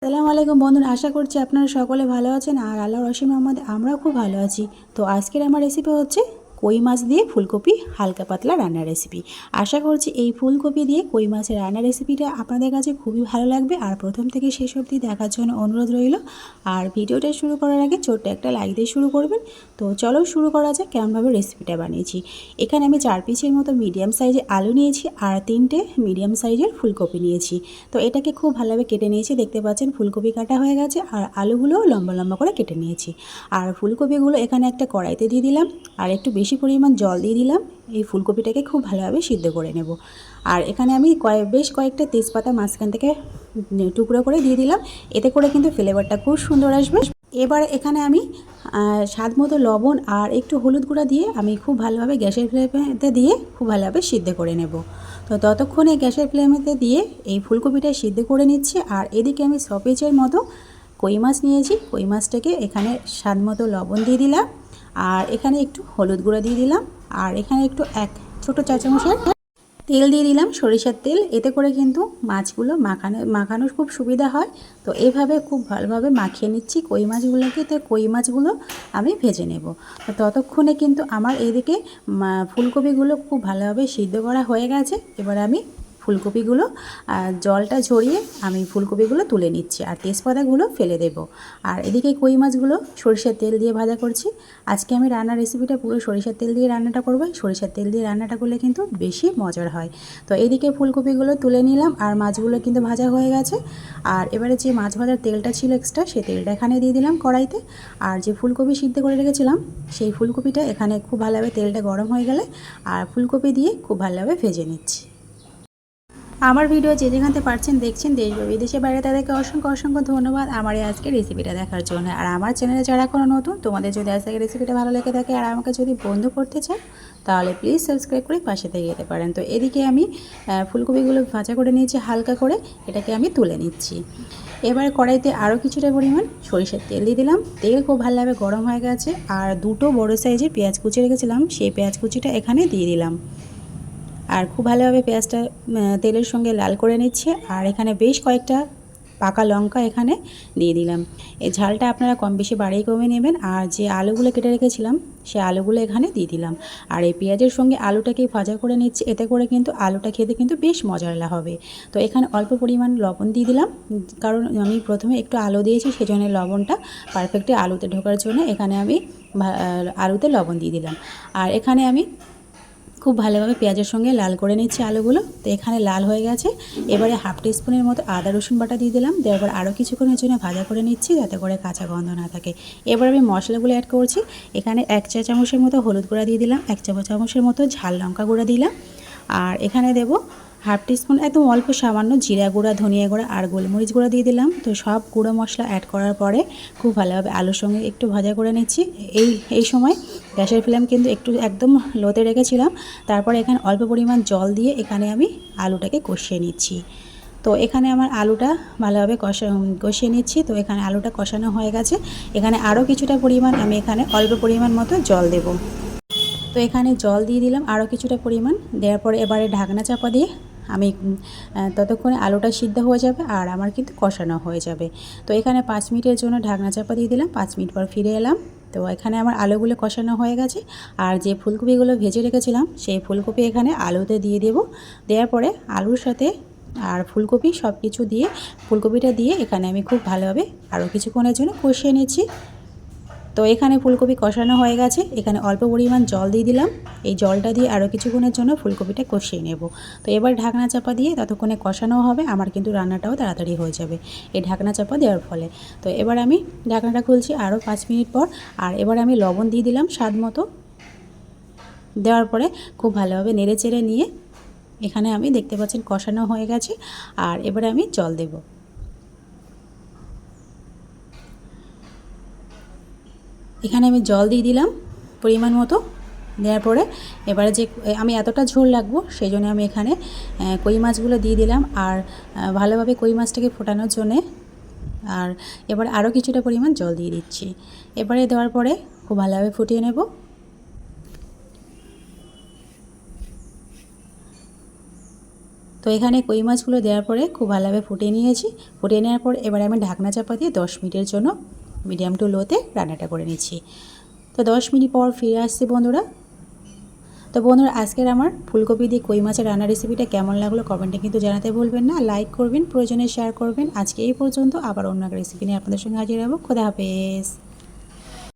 আসসালামু আলাইকুম বন্ধুরা, আশা করছি আপনারা সকলে ভালো আছেন আর আল্লাহর অসীম রহমতে আমরাও খুব ভালো আছি। তো আজকের আমার রেসিপি হচ্ছে কই মাছ দিয়ে ফুলকপি হালকা পাতলা রান্নার রেসিপি। আশা করছি এই ফুলকপি দিয়ে কই মাছের রান্নার রেসিপিটা আপনাদের কাছে খুবই ভালো লাগবে আর প্রথম থেকে শেষ অবধি দেখার জন্য অনুরোধ রইল। আর ভিডিওটা শুরু করার আগে ছোট্ট একটা লাইক দিয়ে শুরু করবেন। তো চলো শুরু করা যাক কেমনভাবে রেসিপিটা বানিয়েছি। এখানে আমি 4 পিসের মতো মিডিয়াম সাইজের আলু নিয়েছি আর 3টে মিডিয়াম সাইজের ফুলকপি নিয়েছি। তো এটাকে খুব ভালোভাবে কেটে নিয়েছি, দেখতে পাচ্ছেন ফুলকপি কাটা হয়ে গেছে আর আলুগুলোও লম্বা লম্বা করে কেটে নিয়েছি। আর ফুলকপিগুলো এখানে একটা কড়াইতে দিয়ে দিলাম আর একটু বেশি পরিমাণ জল দিয়ে দিলাম। এই ফুলকপিটাকে খুব ভালোভাবে সিদ্ধ করে নেব। আর এখানে আমি বেশ কয়েকটা তেজপাতা মাঝখান থেকে টুকরো করে দিয়ে দিলাম, এতে করে কিন্তু ফ্লেভারটা খুব সুন্দর আসবে। এবার এখানে আমি স্বাদ মতো লবণ আর একটু হলুদ গুঁড়া দিয়ে আমি খুব ভালোভাবে গ্যাসের ফ্লেমেতে দিয়ে খুব ভালোভাবে সিদ্ধ করে নেব। তো ততক্ষণে গ্যাসের ফ্লেমেতে দিয়ে এই ফুলকপিটা সিদ্ধ করে নিচ্ছি। আর এদিকে আমি 6 পিসের মতো কই মাছ নিয়েছি, কই মাছটাকে এখানে স্বাদ মতো লবণ দিয়ে দিলাম আর এখানে একটু হলুদ গুঁড়া দিয়ে দিলাম আর এখানে একটু 1 ছোটো চা চামচের তেল দিয়ে দিলাম, সরিষার তেল। এতে করে কিন্তু মাছগুলো মাখানোর খুব সুবিধা হয়। তো এইভাবে খুব ভালোভাবে মাখিয়ে নিচ্ছি কই মাছগুলোকে। তো কই মাছগুলো আমি ভেজে নেব। তো ততক্ষণে কিন্তু আমার এইদিকে ফুলকপিগুলো খুব ভালোভাবে সিদ্ধ করা হয়ে গেছে। এবার আমি ফুলকপিগুলো জলটা ঝরিয়ে আমি ফুলকপিগুলো তুলে নিচ্ছি আর তেজপাতাগুলো ফেলে দেব। আর এদিকে কই মাছগুলো সরিষার তেল দিয়ে ভাজা করছি। আজকে আমি রান্নার রেসিপিটা পুরো সরিষার তেল দিয়ে রান্নাটা করব। সরিষার তেল দিয়ে রান্নাটা করলে কিন্তু বেশি মজার হয়। তো এদিকে ফুলকপিগুলো তুলে নিলাম আর মাছগুলো কিন্তু ভাজা হয়ে গেছে। আর এবারে যে মাছ ভাজার তেলটা ছিল এক্সট্রা, সেই তেলটা এখানে দিয়ে দিলাম কড়াইতে। আর যে ফুলকপি সিদ্ধ করে রেখেছিলাম সেই ফুলকপিটা এখানে খুব ভালোভাবে তেলটা গরম হয়ে গেলে আর ফুলকপি দিয়ে খুব ভালোভাবে ভেজে নিচ্ছি। আমার ভিডিও যে যেখানে পারছেন দেখছেন দেশ বা বিদেশে বাইরে, তাদেরকে অসংখ্য অসংখ্য ধন্যবাদ আমার এই আজকের রেসিপিটা দেখার জন্য। আর আমার চ্যানেলে যারা কোনো নতুন, তোমাদের যদি আজকের রেসিপিটা ভালো লেগে থাকে আর আমাকে যদি বন্ধু করতে চাও তাহলে প্লিজ সাবস্ক্রাইব করে পাশে থেকে যেতে পারেন। তো এদিকে আমি ফুলকপিগুলো ভাজা করে নিয়েছি হালকা করে, এটাকে আমি তুলে নিচ্ছি। এবার কড়াইতে আরও কিছুটা পরিমাণ সরিষার তেল দিয়ে দিলাম। তেল খুব ভালোভাবে গরম হয়ে গেছে আর 2টো বড় সাইজের পেঁয়াজ কুচি রেখেছিলাম, সেই পেঁয়াজ কুচিটা এখানে দিয়ে দিলাম। আর খুব ভালোভাবে পেঁয়াজটা তেলের সঙ্গে লাল করে নিচ্ছে। আর এখানে বেশ কয়েকটা পাকা লঙ্কা এখানে দিয়ে দিলাম। এই ঝালটা আপনারা কম বেশি বাড়িয়ে কমে নেবেন। আর যে আলুগুলো কেটে রেখেছিলাম সেই আলুগুলো এখানে দিয়ে দিলাম। আর এই পেঁয়াজের সঙ্গে আলুটাকে ভাজা করে নিচ্ছে, এতে করে কিন্তু আলুটা খেতে কিন্তু বেশ মজার হবে। তো এখানে অল্প পরিমাণ লবণ দিয়ে দিলাম, কারণ আমি প্রথমে একটু আলু দিয়েছি, সেজন্য লবণটা পারফেক্টলি আলুতে ঢোকার জন্য এখানে আমি আলুতে লবণ দিয়ে দিলাম। আর এখানে আমি খুব ভালোভাবে পেঁয়াজের সঙ্গে লাল করে নিচ্ছি আলুগুলো। তো এখানে লাল হয়ে গেছে। এবারে হাফ টিস্পুনের মতো আদা রসুন বাটা দিয়ে দিলাম, দেওয়ার পর আরও কিছুক্ষণের জন্য ভাজা করে নিচ্ছি যাতে করে কাঁচা গন্ধ না থাকে। এবার আমি মশলাগুলো অ্যাড করছি। এখানে 1 চা চামচের মতো হলুদ গুঁড়া দিয়ে দিলাম, 1 চামচের মতো ঝাল লঙ্কা গুঁড়া দিলাম। আর এখানে দেব হাফ টিস্পুন একদম অল্প সামান্য জিরা গুঁড়া, ধনিয়া গুঁড়া আর গোলমরিচ গুঁড়া দিয়ে দিলাম। তো সব গুঁড়ো মশলা অ্যাড করার পরে খুব ভালোভাবে আলুর সঙ্গে একটু ভাজা করে নিচ্ছি। এই সময় গ্যাসের ফ্লেম কিন্তু একটু একদম লোতে রেখেছিলাম। তারপর এখানে অল্প পরিমাণ জল দিয়ে এখানে আমি আলুটাকে কষিয়ে নিচ্ছি। তো এখানে আমার আলুটা ভালোভাবে কষিয়ে নিচ্ছি। তো এখানে আলুটা কষানো হয়ে গেছে। এখানে আরও কিছুটা পরিমাণ আমি এখানে অল্প পরিমাণ মতো জল দেব। তো এখানে জল দিয়ে দিলাম আরও কিছুটা পরিমাণ। দেওয়ার পরে এবারে ঢাকনা চাপা দিয়ে আমি ততক্ষণে আলুটা সিদ্ধ হয়ে যাবে আর আমার কিন্তু কষানো হয়ে যাবে। তো এখানে 5 মিনিটের জন্য ঢাকনা চাপা দিয়ে দিলাম। 5 মিনিট পর ফিরে এলাম। তো এখানে আমার আলুগুলো কষানো হয়ে গেছে। আর যে ফুলকপিগুলো ভেজে রেখেছিলাম সেই ফুলকপি এখানে আলুতে দিয়ে দেব। দেওয়ার পরে আলুর সাথে আর ফুলকপি সব কিছু দিয়ে ফুলকপিটা দিয়ে এখানে আমি খুব ভালোভাবে আরও কিছুক্ষণের জন্য কষিয়ে নিচ্ছি। তো এখানে ফুলকপি কষানো হয়ে গেছে। এখানে অল্প পরিমাণ জল দিয়ে দিলাম। এই জলটা দিয়ে আরও কিছুক্ষণের জন্য ফুলকপিটা কষিয়ে নেব। তো এবার ঢাকনা চাপা দিয়ে ততক্ষণে কষানো হবে, আমার কিন্তু রান্নাটাও তাড়াতাড়ি হয়ে যাবে এই ঢাকনা চাপা দেওয়ার ফলে। তো এবার আমি ঢাকনাটা খুলছি আরও 5 মিনিট পর। আর এবার আমি লবণ দিয়ে দিলাম স্বাদ মতো। দেওয়ার পরে খুব ভালোভাবে নেড়ে চেড়ে নিয়ে এখানে আমি দেখতে পাচ্ছেন কষানো হয়ে গেছে। আর এবারে আমি জল দেব। এখানে আমি জল দিয়ে দিলাম পরিমাণ মতো। দেওয়ার পরে এবারে যে আমি এতটা ঝোল রাখবো সেই জন্য আমি এখানে কই মাছগুলো দিয়ে দিলাম আর ভালোভাবে কই মাছটাকে ফোটানোর জন্যে। আর এবার আরও কিছুটা পরিমাণ জল দিয়ে দিচ্ছি। এবারে দেওয়ার পরে খুব ভালোভাবে ফুটিয়ে নেব। তো তো এখানে কই মাছগুলো দেওয়ার পরে খুব ভালোভাবে ফুটিয়ে নিয়েছি। ফুটিয়ে নেওয়ার পর এবার আমি ঢাকনা চাপা দিয়ে 10 মিনিটের জন্য মিডিয়াম টু লোতে রান্নাটা করে নিচ্ছি। তো 10 মিনিট পর ফিরে আসছি বন্ধুরা। তো বন্ধুরা আজকের আমার ফুলকপি দিয়ে কই মাছের রান্নার রেসিপিটা কেমন লাগলো কমেন্টে কিন্তু জানাতে ভুলবেন না। লাইক করবেন, প্রয়োজনে শেয়ার করবেন। আজকে এই পর্যন্ত, আবার অন্য একটা রেসিপি নিয়ে আপনাদের সঙ্গে হাজির হব। খোদা হাফেজ।